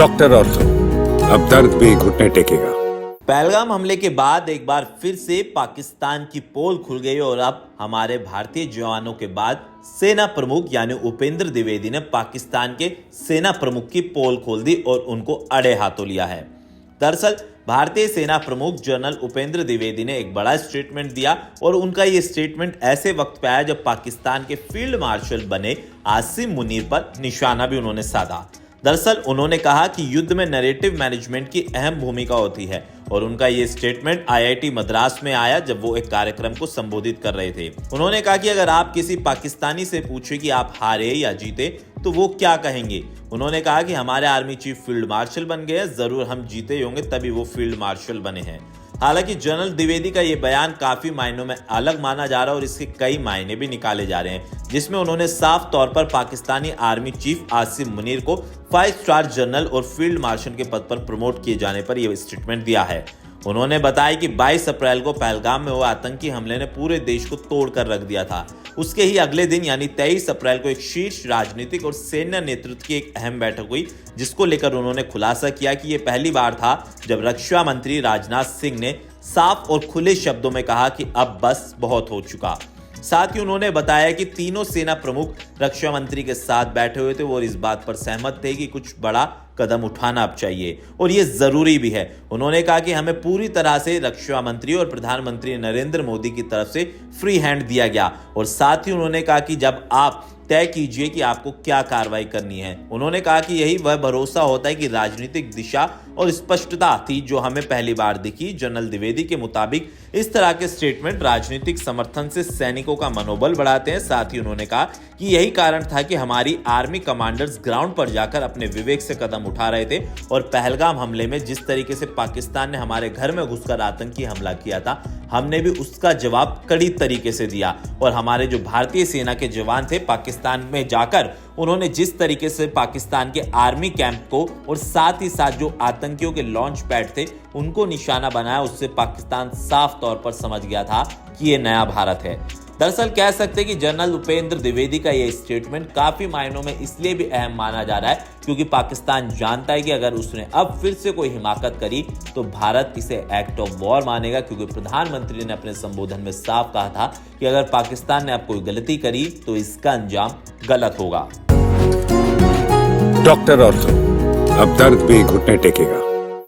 Doctor ortho, अब दर्द भी घुटने टेकेगा। पहलगाम हमले के बाद एक बार फिर से पाकिस्तान की पोल खुल गई और अब हमारे भारतीय जवानों के बाद सेना प्रमुख यानी उपेंद्र द्विवेदी ने पाकिस्तान के सेना प्रमुख की पोल खोल दी और उनको अड़े हाथों लिया है। दरअसल भारतीय सेना प्रमुख जनरल उपेंद्र द्विवेदी ने एक बड़ा स्टेटमेंट दिया और उनका ये स्टेटमेंट ऐसे वक्त पे आया जब पाकिस्तान के फील्ड मार्शल बने आसिम मुनीर पर निशाना भी उन्होंने साधा। दरअसल उन्होंने कहा कि युद्ध में नैरेटिव मैनेजमेंट की अहम भूमिका होती है और उनका ये स्टेटमेंट आईआईटी मद्रास में आया जब वो एक कार्यक्रम को संबोधित कर रहे थे। उन्होंने कहा कि अगर आप किसी पाकिस्तानी से पूछे कि आप हारे या जीते तो वो क्या कहेंगे। उन्होंने कहा कि हमारे आर्मी चीफ फील्ड मार्शल बन गए, जरूर हम जीते होंगे तभी वो फील्ड मार्शल बने हैं। हालांकि जनरल द्विवेदी का ये बयान काफी मायनों में अलग माना जा रहा है और इसके कई मायने भी निकाले जा रहे हैं, जिसमें उन्होंने साफ तौर पर पाकिस्तानी आर्मी चीफ आसिम मुनीर को 5 स्टार जनरल और फील्ड मार्शल के पद पर प्रमोट किए जाने पर यह स्टेटमेंट दिया है। उन्होंने बताया कि 22 अप्रैल को पहलगाम में हुए आतंकी हमले ने पूरे देश को तोड़ कर रख दिया था। उसके ही अगले दिन यानी 23 अप्रैल को एक शीर्ष राजनीतिक और सैन्य नेतृत्व की एक अहम बैठक हुई, जिसको लेकर उन्होंने खुलासा किया कि यह पहली बार था जब रक्षा मंत्री राजनाथ सिंह ने साफ और खुले शब्दों में कहा कि अब बस बहुत हो चुका। साथ ही उन्होंने बताया कि तीनों सेना प्रमुख रक्षा मंत्री के साथ बैठे हुए थे और इस बात पर सहमत थे कि कुछ बड़ा कदम उठाना अब चाहिए और ये जरूरी भी है। उन्होंने कहा कि हमें पूरी तरह से रक्षा मंत्री और प्रधानमंत्री नरेंद्र मोदी की तरफ से फ्री हैंड दिया गया और साथ ही उन्होंने कहा कि जब आप तय कीजिए कि आपको क्या कार्रवाई करनी है। उन्होंने कहा कि यही वह भरोसा होता है कि राजनीतिक दिशा और स्पष्टता थी जो हमें पहली बार दिखी। जनरल द्विवेदी के मुताबिक इस तरह के स्टेटमेंट राजनीतिक समर्थन से सैनिकों का मनोबल बढ़ाते हैं। साथ ही उन्होंने कहा कि यही कारण था कि हमारी आर्मी कमांडर्स ग्राउंड पर जाकर अपने विवेक से कदम उठा रहे थे और पहलगाम हमले में जिस तरीके से पाकिस्तान ने हमारे घर में घुसकर आतंकी हमला किया था, हमने भी उसका जवाब कड़ी तरीके से दिया और हमारे जो भारतीय सेना के जवान थे पाकिस्तान में जाकर उन्होंने जिस तरीके से पाकिस्तान के आर्मी कैंप को और साथ ही साथ जो आतंकियों के लॉन्च पैड थे उनको निशाना बनाया, उससे पाकिस्तान साफ तौर पर समझ गया था कि ये नया भारत है। दरअसल कह सकते हैं कि जनरल उपेंद्र द्विवेदी का यह स्टेटमेंट काफी मायनों में इसलिए भी अहम माना जा रहा है क्योंकि पाकिस्तान जानता है कि अगर उसने अब फिर से कोई हिमाकत करी तो भारत इसे एक्ट ऑफ वॉर मानेगा, क्योंकि प्रधानमंत्री ने अपने संबोधन में साफ कहा था कि अगर पाकिस्तान ने अब कोई गलती करी तो इसका अंजाम गलत होगा। डॉक्टर ऑर्थो, अब दर्द भी घुटने टेकेगा।